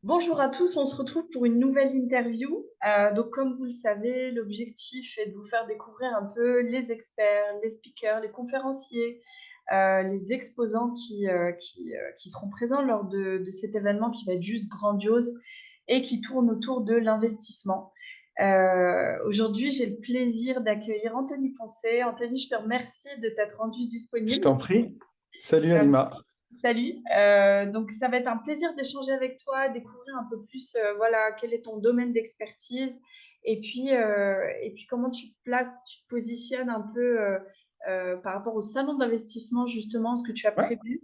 Bonjour à tous, on se retrouve pour une nouvelle interview. Donc, comme vous le savez, l'objectif est de vous faire découvrir un peu les experts, les speakers, les conférenciers, les exposants qui seront présents lors de cet événement qui va être juste grandiose et qui tourne autour de l'investissement. Aujourd'hui, j'ai le plaisir d'accueillir Anthony Poncet. Anthony, je te remercie de t'être rendu Je disponible. t'en prie. Salut Euh, Alima. Salut. Donc, ça va être un plaisir d'échanger avec toi, découvrir un peu plus, voilà, quel est ton domaine d'expertise et puis comment tu te places, tu te positionnes un peu par rapport au salon d'investissement, justement, ce que tu as Ouais, prévu.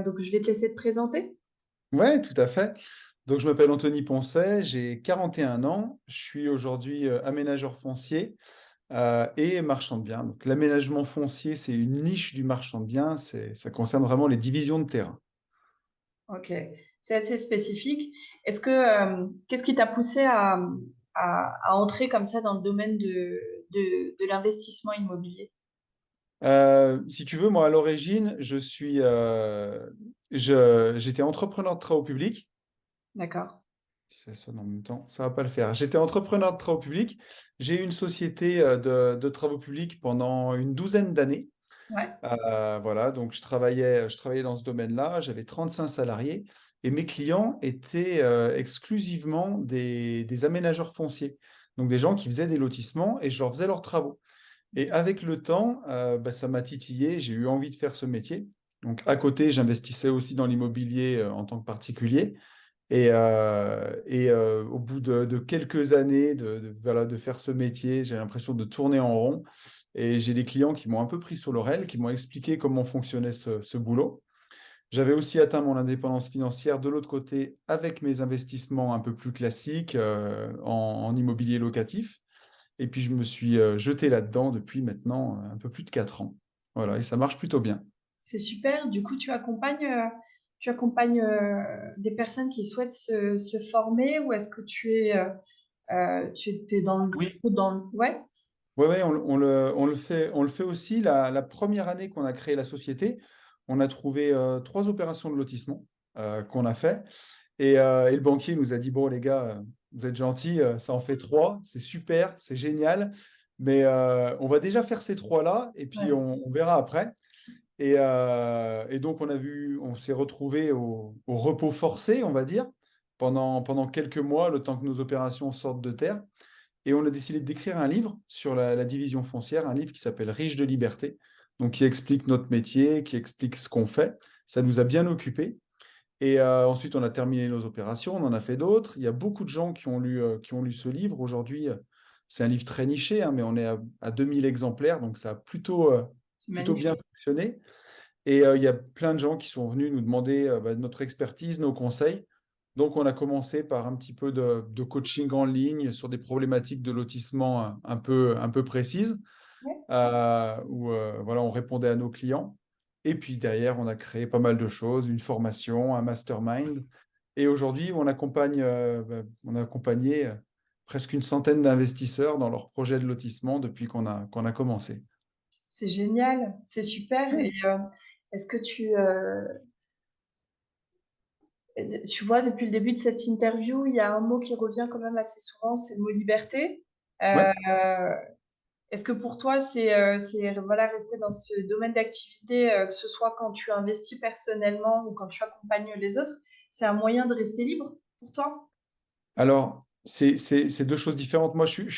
Donc, je vais te laisser te présenter. ouais, tout à fait. Donc, je m'appelle Anthony Poncet, j'ai 41 ans. Je suis aujourd'hui aménageur foncier et marchand de biens. Donc, l'aménagement foncier, c'est une niche du marchand de biens. Ça concerne vraiment les divisions de terrain. Ok, c'est assez spécifique. Qu'est-ce qui t'a poussé à entrer comme ça dans le domaine de l'investissement immobilier? Si tu veux, moi, à l'origine, j'étais entrepreneur de travaux publics. D'accord. Si ça sonne en même temps, ça va pas le faire. J'étais entrepreneur de travaux publics. J'ai eu une société de travaux publics pendant une douzaine d'années. Ouais. Voilà, donc je travaillais dans ce domaine-là, j'avais 35 salariés et mes clients étaient exclusivement des aménageurs fonciers, donc des gens qui faisaient des lotissements et je leur faisais leurs travaux. Et avec le temps, bah, ça m'a titillé, j'ai eu envie de faire ce métier. Donc à côté, j'investissais aussi dans l'immobilier en tant que particulier. Et au bout de quelques années voilà, de faire ce métier, j'ai l'impression de tourner en rond. Et j'ai des clients qui m'ont un peu pris sur l'oreille, qui m'ont expliqué comment fonctionnait ce boulot. J'avais aussi atteint mon indépendance financière de l'autre côté avec mes investissements un peu plus classiques en immobilier locatif. Et puis je me suis jeté là-dedans depuis maintenant un peu plus de 4 ans. Voilà, et ça marche plutôt bien. C'est super. Du coup, tu accompagnes des personnes qui souhaitent se former ou est-ce que tu es Oui, Ouais, ouais, ouais, on le fait aussi. La première année qu'on a créé la société, on a trouvé 3 opérations de lotissement qu'on a fait. Et le banquier nous a dit, bon, les gars, vous êtes gentils, ça en fait 3, c'est super, c'est génial, mais on va déjà faire ces 3-là, et puis ouais. on verra après. Et donc, on s'est retrouvés au repos forcé, on va dire, pendant quelques mois, le temps que nos opérations sortent de terre. Et on a décidé d'écrire un livre sur la division foncière, un livre qui s'appelle Riche de liberté, donc qui explique notre métier, qui explique ce qu'on fait. Ça nous a bien occupés. Et ensuite, on a terminé nos opérations, on en a fait d'autres. Il y a beaucoup de gens qui ont lu ce livre. Aujourd'hui, c'est un livre très niché, hein, mais on est à 2000 exemplaires, donc ça a C'est plutôt bien magnifique. fonctionné. Et il y a plein de gens qui sont venus nous demander bah, notre expertise, nos conseils. Donc, on a commencé par un petit peu de coaching en ligne sur des problématiques de lotissement un peu précises, Ouais. où voilà, on répondait à nos clients. Et puis derrière, on a créé pas mal de choses, une formation, un mastermind. Et aujourd'hui, on a accompagné presque une centaine d'investisseurs dans leurs projets de lotissement depuis qu'on a commencé. C'est génial, c'est super. Et est-ce que tu vois, depuis le début de cette interview, il y a un mot qui revient quand même assez souvent, c'est le mot liberté. Ouais. Euh, Est-ce que pour toi, voilà, rester dans ce domaine d'activité, que ce soit quand tu investis personnellement ou quand tu accompagnes les autres, c'est un moyen de rester libre pour toi? Alors, c'est deux choses différentes. Moi, je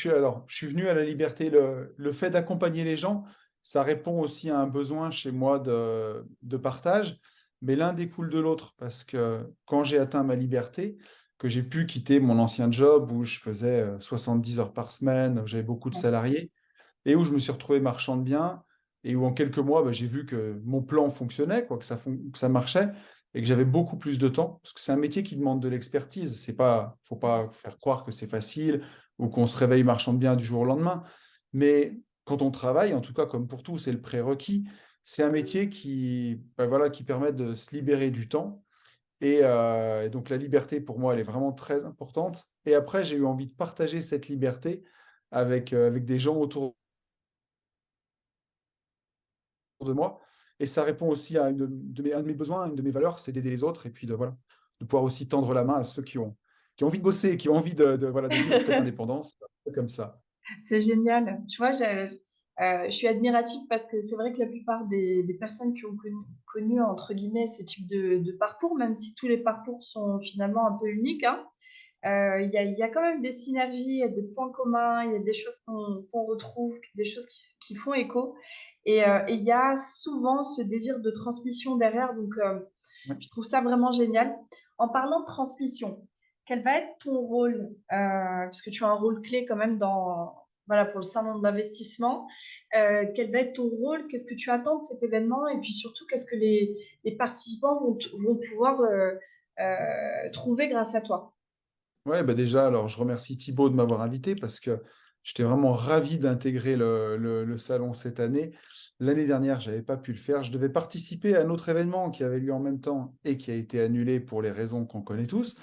suis venu à la liberté. Le fait d'accompagner les gens, ça répond aussi à un besoin chez moi de partage, mais l'un découle de l'autre parce que quand j'ai atteint ma liberté, que j'ai pu quitter mon ancien job où je faisais 70 heures par semaine, où j'avais beaucoup de Ouais. salariés et où je me suis retrouvé marchand de biens et où en quelques mois, bah, j'ai vu que mon plan fonctionnait, quoi, que ça marchait et que j'avais beaucoup plus de temps parce que c'est un métier qui demande de l'expertise. Faut pas faire croire que c'est facile ou qu'on se réveille marchand de biens du jour au lendemain. Mais quand on travaille, en tout cas comme pour tout, c'est le prérequis. C'est un métier bah, voilà, qui permet de se libérer du temps. Et donc la liberté, pour moi, elle est vraiment très importante. Et après, j'ai eu envie de partager cette liberté avec des gens autour de moi. Et ça répond aussi à un de mes besoins, une de mes valeurs, c'est d'aider les autres. Et puis, voilà, de pouvoir aussi tendre la main à ceux qui ont envie de bosser, qui ont envie voilà, de vivre cette indépendance comme ça. C'est génial. Tu vois, je suis admirative parce que c'est vrai que la plupart des personnes qui ont connu, entre guillemets, ce type de parcours, même si tous les parcours sont finalement un peu uniques, hein, il y a quand même des synergies, il y a des points communs, il y a des choses qu'on retrouve, des choses qui font écho. Et il y a souvent ce désir de transmission derrière. Donc, Ouais. je trouve ça vraiment génial. En parlant de transmission, quel va être ton rôle, puisque tu as un rôle clé quand même voilà, pour le salon de l'investissement, quel va être ton rôle? Qu'est-ce que tu attends de cet événement? Et puis surtout, qu'est-ce que les participants vont pouvoir trouver grâce à toi? Ouais, bah déjà, alors je remercie Thibaut de m'avoir invité parce que j'étais vraiment ravi d'intégrer le salon cette année. L'année dernière, je n'avais pas pu le faire. Je devais participer à un autre événement qui avait lieu en même temps et qui a été annulé pour les raisons qu'on connaît tous.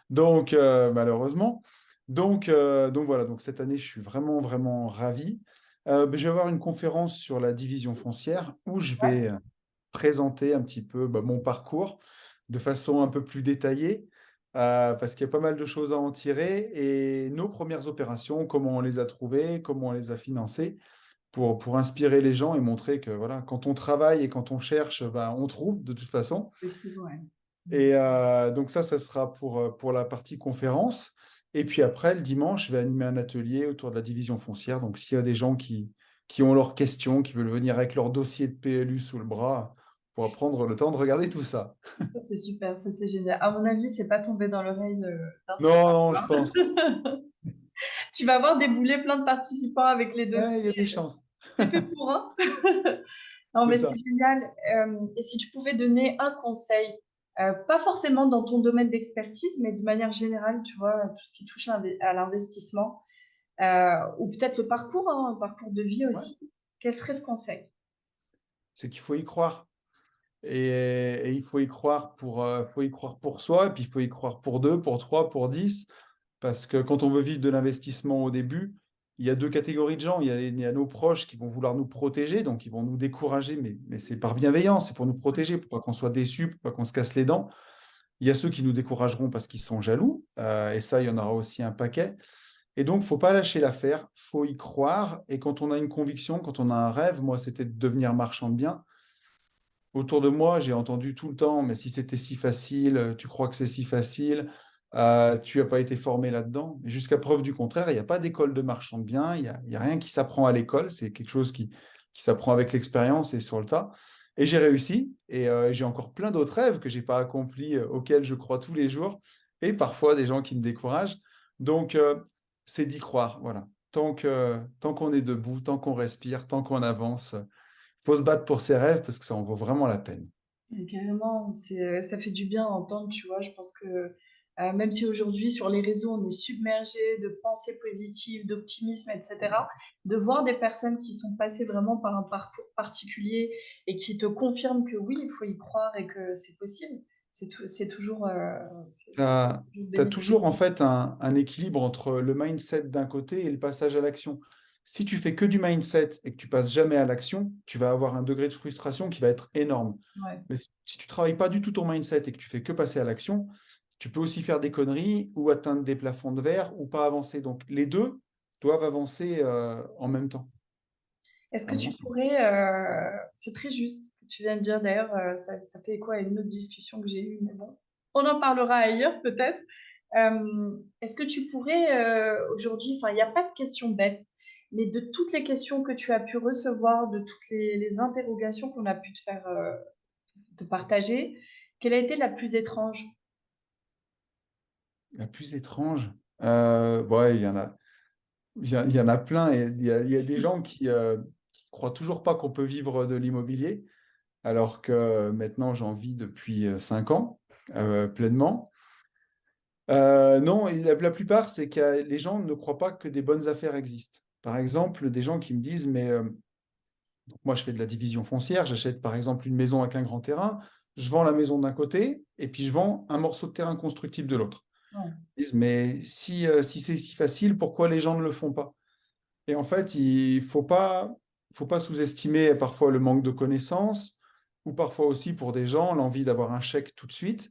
Donc, malheureusement. Donc voilà, donc cette année, je suis vraiment, vraiment ravi. Je vais avoir une conférence sur la division foncière où je vais présenter un petit peu mon parcours de façon un peu plus détaillée, parce qu'il y a pas mal de choses à en tirer et nos premières opérations, comment on les a trouvées, comment on les a financées, pour inspirer les gens et montrer que voilà, quand on travaille et quand on cherche, on trouve de toute façon. Possible, ouais. Et donc ça sera pour la partie conférence. Et puis après, le dimanche, je vais animer un atelier autour de la division foncière. Donc s'il y a des gens qui ont leurs questions, qui veulent venir avec leur dossier de PLU sous le bras, pour prendre le temps de regarder tout ça. Ça, c'est super, ça, c'est génial. À mon avis, c'est pas tombé dans l'oreille d'un Non, sourd. non, je pense. Tu vas voir débouler plein de participants avec les Ouais, dossiers. il y a des chances. C'est fait pour, hein? Non, C'est mais c'est ça. génial. Et si tu pouvais donner un conseil, pas forcément dans ton domaine d'expertise, mais de manière générale, tu vois, tout ce qui touche à l'investissement, ou peut-être le parcours, hein, un parcours de vie Ouais. aussi, quel serait ce conseil? C'est qu'il faut y croire. Et il faut y croire pour soi, et puis il faut y croire pour deux, pour trois, pour 10. Parce que quand on veut vivre de l'investissement au début, il y a deux catégories de gens. Il y a nos proches qui vont vouloir nous protéger, donc ils vont nous décourager, mais c'est par bienveillance, c'est pour nous protéger, pour pas qu'on soit déçus, pour pas qu'on se casse les dents. Il y a ceux qui nous décourageront parce qu'ils sont jaloux, et ça, il y en aura aussi un paquet. Et donc, il ne faut pas lâcher l'affaire, il faut y croire. Et quand on a une conviction, quand on a un rêve, moi, c'était de devenir marchand de biens. Autour de moi, j'ai entendu tout le temps, mais si c'était si facile, tu crois que c'est si facile, tu n'as pas été formé là-dedans. Mais jusqu'à preuve du contraire, il n'y a pas d'école de marchand de biens, il y a rien qui s'apprend à l'école, c'est quelque chose qui s'apprend avec l'expérience et sur le tas. Et j'ai réussi, et j'ai encore plein d'autres rêves que je n'ai pas accomplis, auxquels je crois tous les jours, et parfois des gens qui me découragent. Donc, c'est d'y croire, voilà. Tant qu'on est debout, tant qu'on respire, tant qu'on avance, faut se battre pour ses rêves parce que ça en vaut vraiment la peine. Et carrément, ça fait du bien à entendre, tu vois. Je pense que même si aujourd'hui sur les réseaux on est submergé de pensées positives, d'optimisme, etc., de voir des personnes qui sont passées vraiment par un parcours particulier et qui te confirment que oui, il faut y croire et que c'est possible, c'est toujours, Tu c'est as, toujours bénéfique. toujours en fait un équilibre entre le mindset d'un côté et le passage à l'action. Si tu fais que du mindset et que tu passes jamais à l'action, tu vas avoir un degré de frustration qui va être énorme. Ouais. Mais si tu travailles pas du tout ton mindset et que tu fais que passer à l'action, tu peux aussi faire des conneries ou atteindre des plafonds de verre ou pas avancer. Donc les deux doivent avancer en même temps, Est-ce à que mon tu sens. pourrais, c'est très juste ce que tu viens de dire d'ailleurs, ça fait écho à une autre discussion que j'ai eue, mais bon, on en parlera ailleurs peut-être. Est-ce que tu pourrais aujourd'hui, enfin il n'y a pas de questions bêtes, mais de toutes les questions que tu as pu recevoir, de toutes les interrogations qu'on a pu te faire, te partager, quelle a été la plus étrange? La plus étrange, ouais, il y en a plein. Et il y a des gens qui croient toujours pas qu'on peut vivre de l'immobilier, alors que maintenant j'en vis depuis 5 ans pleinement. Non, et la plupart, c'est que les gens ne croient pas que des bonnes affaires existent. Par exemple, des gens qui me disent, mais donc moi je fais de la division foncière, j'achète par exemple une maison avec un grand terrain, je vends la maison d'un côté et puis je vends un morceau de terrain constructible de l'autre. Ouais. Ils disent, mais si c'est si facile, pourquoi les gens ne le font pas? Et en fait, il faut pas sous-estimer parfois le manque de connaissances ou parfois aussi pour des gens l'envie d'avoir un chèque tout de suite.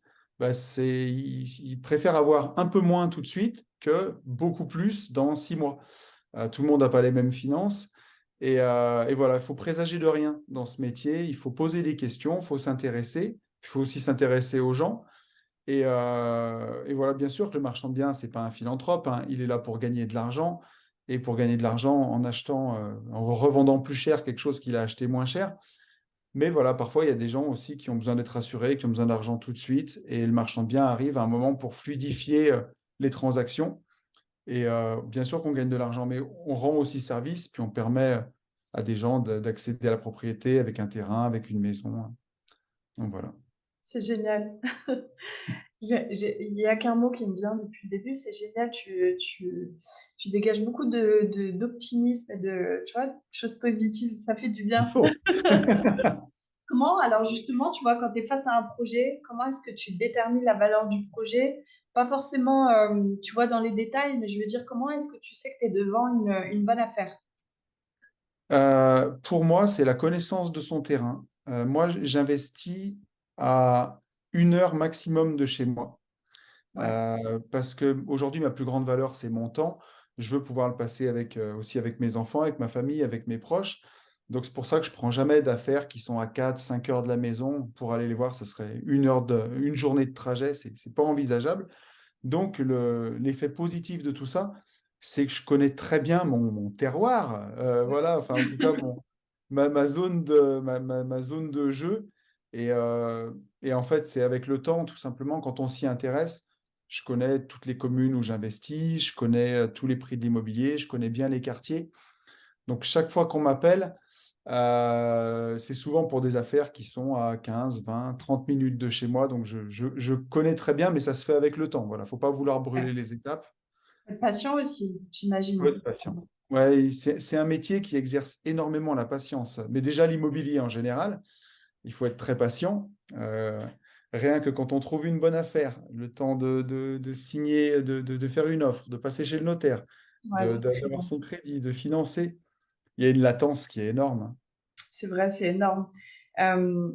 ils préfèrent avoir un peu moins tout de suite que beaucoup plus dans 6 mois. Tout le monde n'a pas les mêmes finances. Et voilà, il faut présager de rien dans ce métier. Il faut poser des questions, il faut s'intéresser. Il faut aussi s'intéresser aux gens. Et voilà, bien sûr que le marchand de biens, ce n'est pas un philanthrope, hein. Il est là pour gagner de l'argent. Et pour gagner de l'argent en achetant, en revendant plus cher quelque chose qu'il a acheté moins cher. Mais voilà, parfois, il y a des gens aussi qui ont besoin d'être assurés, qui ont besoin d'argent tout de suite. Et le marchand de biens arrive à un moment pour fluidifier les transactions. Et bien sûr qu'on gagne de l'argent, mais on rend aussi service, puis on permet à des gens d'accéder à la propriété avec un terrain, avec une maison. Donc voilà. C'est génial. Il y a qu'un mot qui me vient depuis le début, c'est génial. Tu dégages beaucoup d'optimisme et de, tu vois, de choses positives. Ça fait du Il bien. faut. Comment, alors justement, tu vois, quand tu es face à un projet, comment est-ce que tu détermines la valeur du projet? Pas forcément, tu vois, dans les détails, mais je veux dire, comment est-ce que tu sais que tu es devant une bonne affaire? Pour moi, c'est la connaissance de son terrain. Moi, j'investis à 1 heure maximum de chez moi. Ouais, Parce que aujourd'hui, ma plus grande valeur, c'est mon temps. Je veux pouvoir le passer aussi avec mes enfants, avec ma famille, avec mes proches. Donc, c'est pour ça que je ne prends jamais d'affaires qui sont à 4, 5 heures de la maison. Pour aller les voir, ça serait une journée de trajet. Ce n'est pas envisageable. Donc, l'effet positif de tout ça, c'est que je connais très bien mon terroir. Voilà, enfin, en tout cas, ma zone de jeu. Et, euh, et en fait, c'est avec le temps, tout simplement, quand on s'y intéresse, je connais toutes les communes où j'investis, je connais tous les prix de l'immobilier, je connais bien les quartiers. Donc, chaque fois qu'on m'appelle, c'est souvent pour des affaires qui sont à 15, 20, 30 minutes de chez moi. Donc, je connais très bien, mais ça se fait avec le temps. Voilà, faut pas vouloir brûler ouais. les étapes. Être patient aussi, Faut j'imagine. être patient. Ouais, c'est un métier qui exerce énormément la patience. Mais déjà, l'immobilier en général, il faut être très patient. Rien que quand on trouve une bonne affaire, le temps de signer, de faire une offre, de passer chez le notaire, Ouais, ça fait d'avoir long. son crédit, de financer, il y a une latence qui est énorme. C'est vrai, c'est énorme. Euh,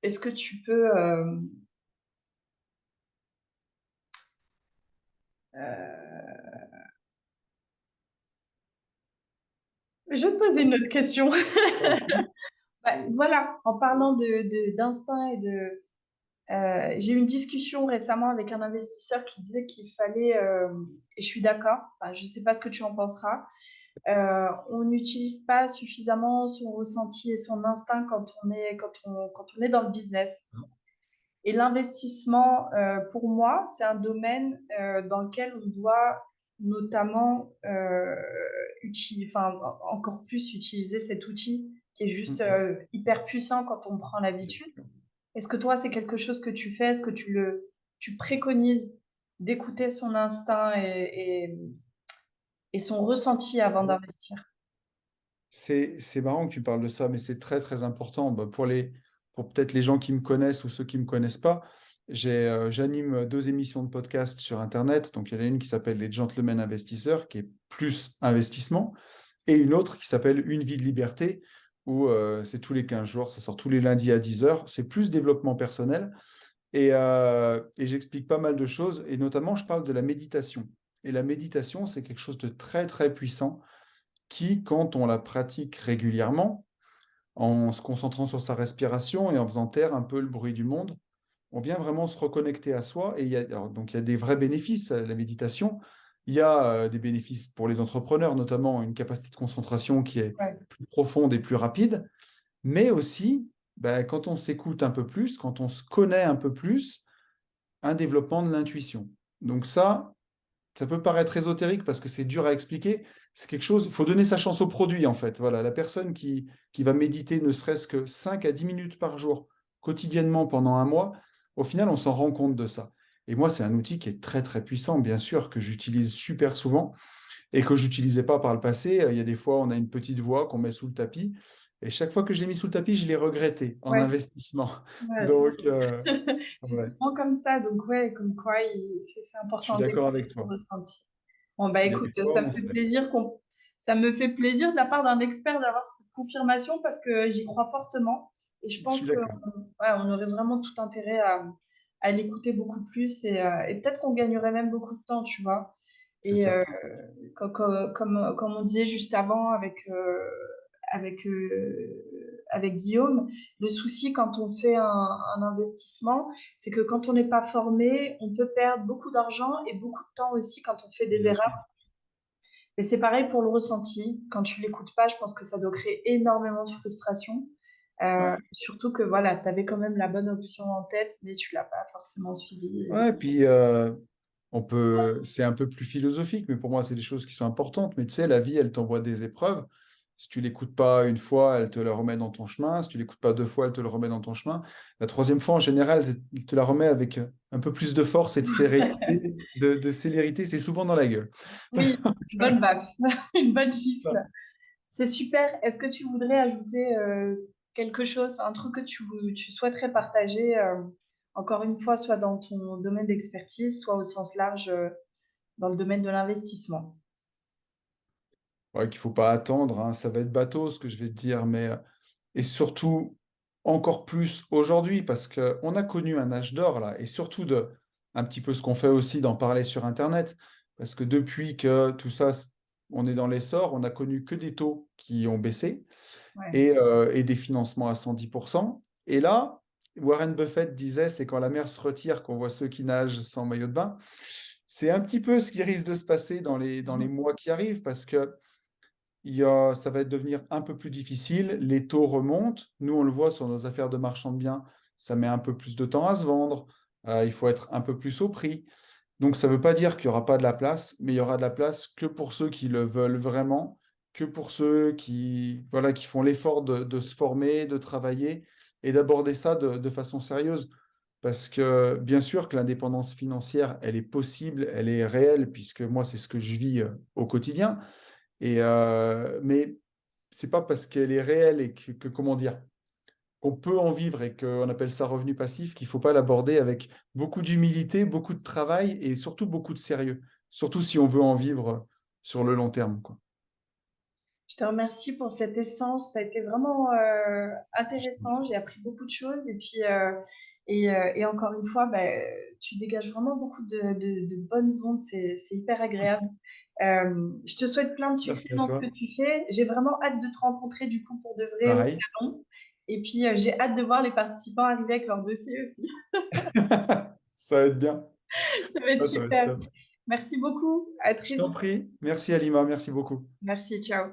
est-ce que tu peux... Je vais te poser une autre question. Bah, voilà, en parlant d'instinct et de... j'ai eu une discussion récemment avec un investisseur qui disait qu'il fallait, et je suis d'accord, enfin, je ne sais pas ce que tu en penseras, on n'utilise pas suffisamment son ressenti et son instinct quand on est dans le business. Et l'investissement, pour moi, c'est un domaine dans lequel on doit notamment enfin, encore plus utiliser cet outil qui est juste hyper puissant quand on prend l'habitude. Est-ce que toi, c'est quelque chose que tu fais? Est-ce que tu préconises d'écouter son instinct et son ressenti avant d'investir? C'est marrant que tu parles de ça, mais c'est très, très important. Bah, pour peut-être les gens qui me connaissent ou ceux qui ne me connaissent pas, j'anime 2 émissions de podcast sur Internet. Donc, il y en a une qui s'appelle Les Gentlemen Investisseurs, qui est plus investissement, et une autre qui s'appelle Une vie de liberté, où c'est tous les 15 jours, ça sort tous les lundis à 10 heures. C'est plus développement personnel. Et j'explique pas mal de choses, et notamment, je parle de la méditation. Et la méditation, c'est quelque chose de très, très puissant qui, quand on la pratique régulièrement, en se concentrant sur sa respiration et en faisant taire un peu le bruit du monde, on vient vraiment se reconnecter à soi. Et donc, il y a des vrais bénéfices à la méditation. Il y a des bénéfices pour les entrepreneurs, notamment une capacité de concentration qui est Ouais, plus profonde et plus rapide, mais aussi, ben, quand on s'écoute un peu plus, quand on se connaît un peu plus, un développement de l'intuition. Donc ça peut paraître ésotérique parce que c'est dur à expliquer. C'est quelque chose, il faut donner sa chance au produit en fait. Voilà, la personne qui va méditer ne serait-ce que 5 à 10 minutes par jour, quotidiennement pendant un mois, au final, on s'en rend compte de ça. Et moi, c'est un outil qui est très très puissant, bien sûr, que j'utilise super souvent et que j'utilisais pas par le passé. Il y a des fois, on a une petite voix qu'on met sous le tapis. Et chaque fois que je l'ai mis sous le tapis, je l'ai regretté en ouais, investissement. ouais. Donc, C'est ouais, souvent comme ça, donc ouais, comme quoi c'est je suis important d'accord d'écouter avec son toi. ressenti. Bon, bah Il y a écoute, des fois, on sait. ça me fait plaisir de la part d'un expert d'avoir cette confirmation parce que j'y crois fortement et je Je suis pense que d'accord. ouais, on aurait vraiment tout intérêt à l'écouter beaucoup plus et peut-être qu'on gagnerait même beaucoup de temps, tu vois. C'est Et certain. comme on disait juste avant avec, avec Guillaume, le souci quand on fait un investissement, c'est que quand on n'est pas formé, on peut perdre beaucoup d'argent et beaucoup de temps aussi quand on fait des Bien sûr. erreurs. Et c'est pareil pour le ressenti. Quand tu l'écoutes pas, je pense que ça doit créer énormément de frustration. Ouais. Surtout que voilà, tu avais quand même la bonne option en tête, mais tu l'as pas forcément suivie. Ouais, puis c'est un peu plus philosophique, mais pour moi, c'est des choses qui sont importantes. Mais tu sais, la vie, elle t'envoie des épreuves. Si tu l'écoutes pas une fois, elle te la remet dans ton chemin. Si tu l'écoutes pas deux fois, elle te le remet dans ton chemin. La troisième fois, en général, elle te la remet avec un peu plus de force et de célérité. De célérité, c'est souvent dans la gueule. Oui, une bonne baffe, une bonne gifle. C'est super. Est-ce que tu voudrais ajouter quelque chose, un truc que tu souhaiterais partager, encore une fois, soit dans ton domaine d'expertise, soit au sens large, dans le domaine de l'investissement? Ouais, qu'il faut pas attendre, hein. Ça va être bateau ce que je vais te dire, mais et surtout encore plus aujourd'hui parce que on a connu un âge d'or là, et surtout de un petit peu ce qu'on fait aussi d'en parler sur Internet, parce que depuis que tout ça, on est dans l'essor, on a connu que des taux qui ont baissé Ouais. et des financements à 110%. Et là, Warren Buffett disait, c'est quand la mer se retire qu'on voit ceux qui nagent sans maillot de bain. C'est un petit peu ce qui risque de se passer dans les mois qui arrivent parce que ça va devenir un peu plus difficile, les taux remontent. Nous, on le voit sur nos affaires de marchand de biens, ça met un peu plus de temps à se vendre. Il faut être un peu plus au prix. Donc, ça ne veut pas dire qu'il n'y aura pas de la place, mais il y aura de la place que pour ceux qui le veulent vraiment, que pour ceux qui, voilà, qui font l'effort de se former, de travailler et d'aborder ça de façon sérieuse. Parce que bien sûr que l'indépendance financière, elle est possible, elle est réelle, puisque moi, c'est ce que je vis au quotidien. Mais c'est pas parce qu'elle est réelle et comment dire, qu'on peut en vivre et qu'on appelle ça revenu passif qu'il faut pas l'aborder avec beaucoup d'humilité, beaucoup de travail et surtout beaucoup de sérieux. Surtout si on veut en vivre sur le long terme, quoi. Je te remercie pour cet échange. Ça a été vraiment intéressant. J'ai appris beaucoup de choses. Et puis, et encore une fois, bah, tu dégages vraiment beaucoup de bonnes ondes. C'est hyper agréable. Je te souhaite plein de succès Merci à dans ce que toi. tu fais. J'ai vraiment hâte de te rencontrer du coup pour de vrai au Pareil. salon. Et puis, j'ai hâte de voir les participants arriver avec leur dossier aussi. Ça va être bien. Ça va être Ouais, ça va être super. top. Merci beaucoup. À Je très t'en vite. prie. Merci Alima, merci beaucoup. Merci. Ciao.